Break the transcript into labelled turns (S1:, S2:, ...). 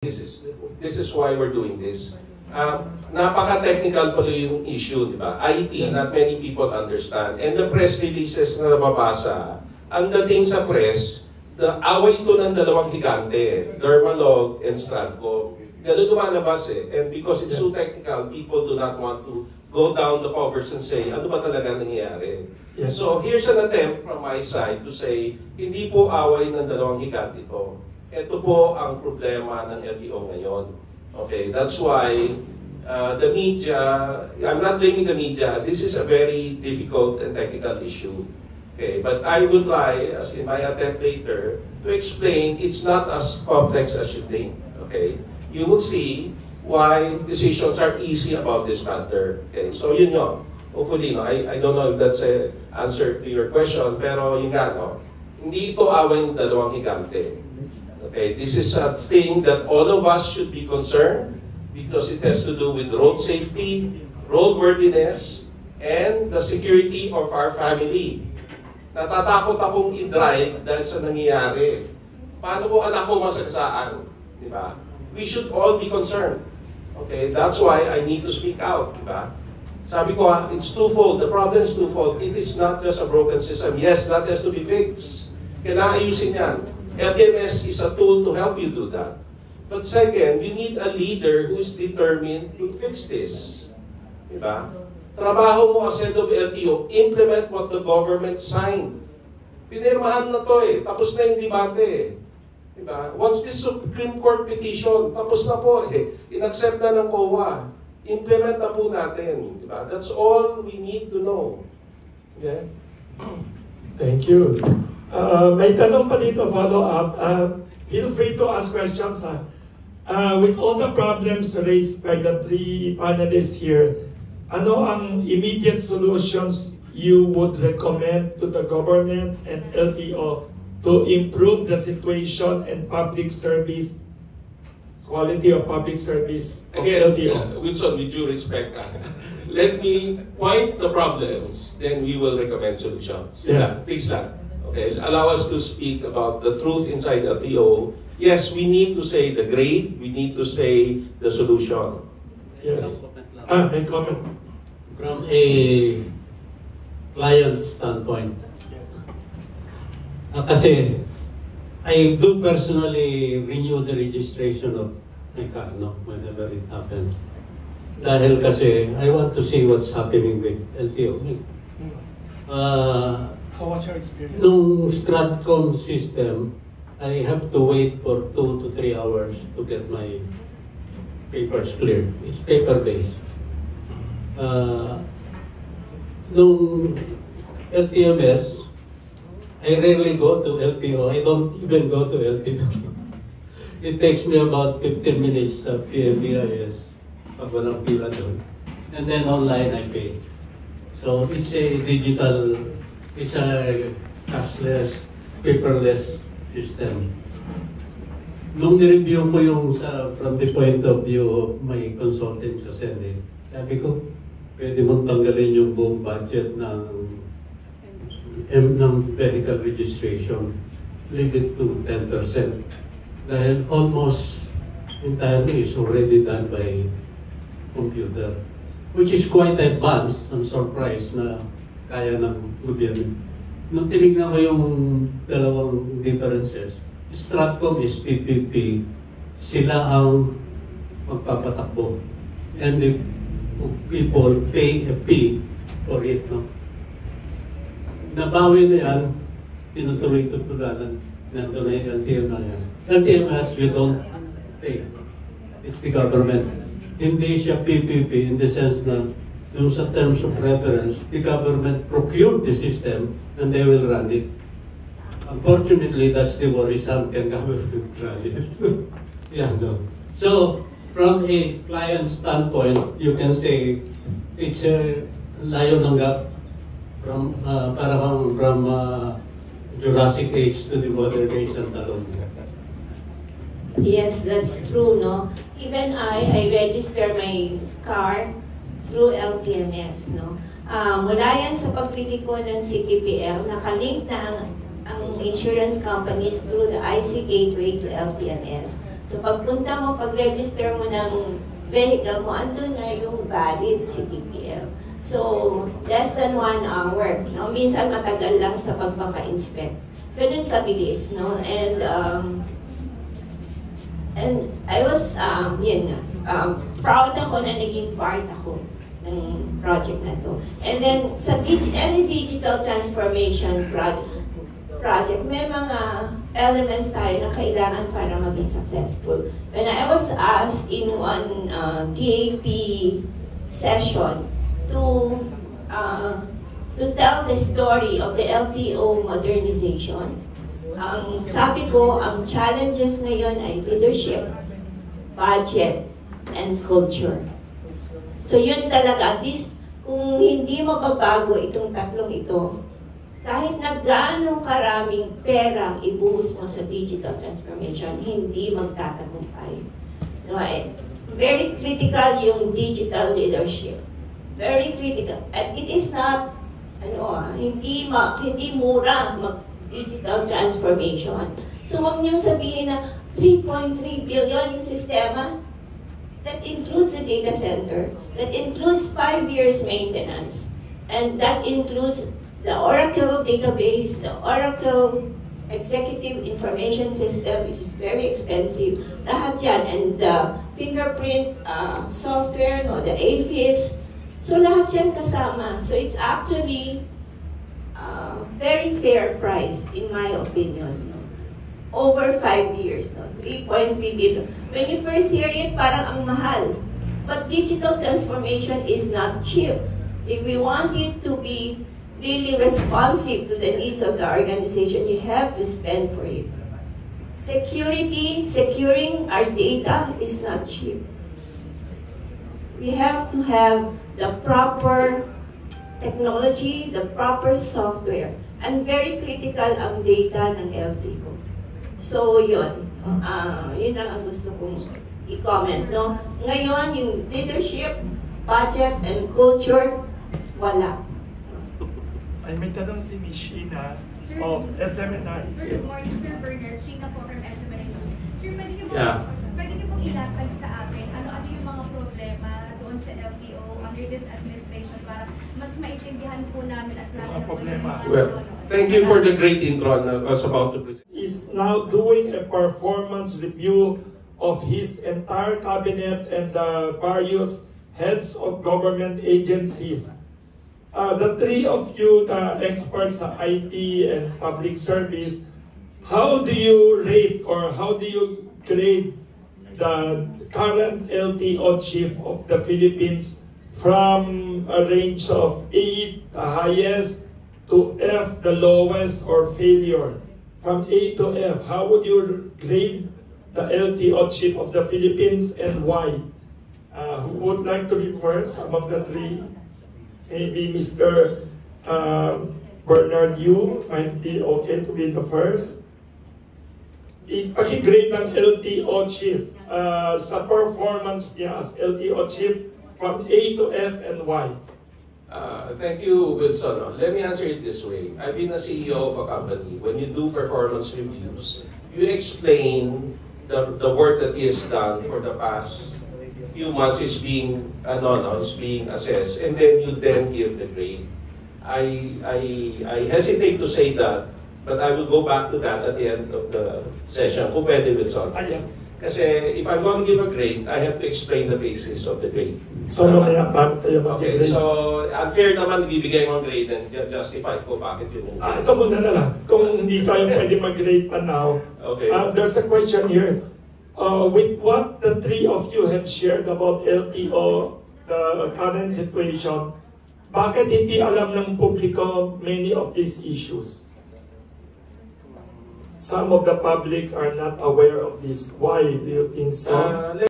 S1: This is why we're doing this. Napaka-technical pala yung issue, di ba? IT, yes. Not many people understand. And the press releases na nababasa, ang dating sa press, away ito ng dalawang higante, Dermalog and Stratcom. Ganun lumalabas eh. And because it's so technical, people do not want to go down the covers and say, ano ba talaga nangyayari? Yes. So here's an attempt from my side to say, hindi po away ng dalawang higante ito. Ito po ang problema ng LTO ngayon. Okay, that's why the media, I'm not blaming the media, this is a very difficult and technical issue. Okay, but I will try, as in my attempt later, to explain it's not as complex as you think. Okay, you will see why decisions are easy about this matter. Okay, so yun yun. Hopefully, no, I don't know if that's an answer to your question, pero yun nga, no, hindi ito away ng dalawang higante. Okay, this is a thing that all of us should be concerned because it has to do with road safety, roadworthiness, and the security of our family. Natatakot akong i-drive dahil sa nangyayari. Paano kung anak ko masagasaan? Diba? We should all be concerned. Okay, that's why I need to speak out. Diba? Sabi ko it's twofold. The problem is twofold. It is not just a broken system. Yes, that has to be fixed. Kailangan ayusin yan. LTMS is a tool to help you do that. But second, you need a leader who is determined to fix this. Diba? Trabaho mo as head of LTO, implement what the government signed. Pinirmahan na to eh. Tapos na yung debate eh. Diba? Once this Supreme Court petition, tapos na po eh. In-accept na ng COA. Implement na po natin. Diba? That's all we need to know. Yeah?
S2: Thank you. May tanong pa dito, follow-up. Feel free to ask questions. With all the problems raised by the three panelists here, ano ang immediate solutions you would recommend to the government and LTO to improve the situation and public service, quality of public service of LTO?
S1: Wilson, with due respect, let me point the problems, then we will recommend solutions.
S2: Yes.
S1: Please lang. Okay, allow us to speak about the truth inside LTO. Yes, we need to say the grade, we need to say the solution.
S2: Yes. May comment.
S3: From a client standpoint, kasi I do personally renew the registration of my car, no, whenever it happens. Dahil kasi I want to see what's happening with LTO.
S2: What's your experience?
S3: Nung Stratcom system, I have to wait for 2 to 3 hours to get my papers cleared. It's paper-based. Nung LTMS, I rarely go to LTO. I don't even go to LTO. It takes me about 15 minutes sa PMBIS pag walang pila doon. And then online I pay. So it's a digital, it's a cashless, paperless system. Nung nireview ko yung from the point of view of my consultant sa Senate, sabi ko, pwede mong tanggalin yung buong budget ng vehicle registration. Leave it to 10%. Dahil almost entirely is already done by computer. Which is quite advanced. I'm surprised na kaya ng gobyerno. Nung tinignan ko yung dalawang differences, Stratcom is PPP, sila ang magpapatakbo. And the people pay a fee for it. No? Nabawi na yan, tinutuloy-tutulan, nandun na yung LTO na yan. LTMS, you don't pay. It's the government. Hindi siya PPP in the sense na dun sa terms of reference, the government procured the system and they will run it. Unfortunately, that's the worrisome can government run it. Yeah, no. So, from a client standpoint, you can say it's a layo ng gap from parang from Jurassic age to the modern age and talon.
S4: Yes, that's true, no? Even I register my car through LTMS, no? Mula yan sa pagpili ko ng CTPL, nakalink na ang insurance companies through the IC gateway to LTMS. So pagpunta mo, pag-register mo ng vehicle mo, andun na yung valid CTPL. So, less than 1 hour. No? Minsan matagal lang sa pagpapa-inspect. Ganun kabilis, no? And I was, proud ako na naging part ako ng project na to. And then, sa any digital transformation project, may mga elements tayo na kailangan para maging successful. When I was asked in one DAP session to tell the story of the LTO modernization, ang sabi ko, ang challenges ngayon ay leadership, budget, and culture. So yun talaga, at least kung hindi mababago itong tatlong ito, kahit na gaano karaming perang ibuhos mo sa digital transformation, hindi magtatagumpay. No, very critical yung digital leadership. Very critical. And it is not, hindi mura mag-digital transformation. So huwag niyong sabihin na 3.3 billion yung sistema. That includes the data center. That includes 5 years maintenance. And that includes the Oracle database, the Oracle Executive Information System, which is very expensive. Lahat yan. And the fingerprint software, the AFIS. So lahat yan kasama. So it's actually very fair price, in my opinion. Over 5 years, 3.3 billion. When you first hear it, parang ang mahal. But digital transformation is not cheap. If we want it to be really responsive to the needs of the organization, you have to spend for it. Security, securing our data is not cheap. We have to have the proper technology, the proper software, and very critical ang data ng LTO. So yun, yun lang ang gusto kong i-comment. No? Ngayon, yung leadership, budget, and culture, wala.
S2: Ay, may tanong si Ms. Sheena of SMNI.
S5: Good morning, Sir Bernard. Sheena po from SMNI News. Sir, pwede niyo pong ilatag sa amin ano-ano yung mga problema doon sa LTO under this administration para mas maintindihan po namin at lalo
S2: problema.
S1: Well, thank you for the great intro I was about to present.
S2: Is now doing a performance review of his entire cabinet and the various heads of government agencies. The three of you, the experts sa IT and public service, how do you rate or how do you grade the current LTO chief of the Philippines from a range of A, the highest, to F, the lowest, or failure? From A to F, how would you grade the LTO chief of the Philippines and why? Who would like to be first among the three? Maybe Mr. Bernard Yu might be okay to be the first. Pag-grade ng LTO chief sa performance niya as LTO chief from A to F and why?
S1: Thank you, Wilson. Let me answer it this way. I've been a CEO of a company. When you do performance reviews, you explain the work that he has done for the past few months is being assessed, and then you give the grade. I hesitate to say that, but I will go back to that at the end of the session. Kung pwede, Wilson.
S2: Yes.
S1: Kasi if I'm going to give a grade, I have to explain the basis of the grade.
S2: So mamaya bago tayo mag-grade.
S1: Okay, so unfair naman bibigay mo ang grade and justify ko bakit yun.
S2: Ito muna na lang. Kung hindi tayo pwede mag-grade pa now,
S1: Okay.
S2: there's a question here. With what the three of you have shared about LTO, the current situation, bakit hindi alam ng publiko many of these issues? Some of the public are not aware of this. Why do you think so?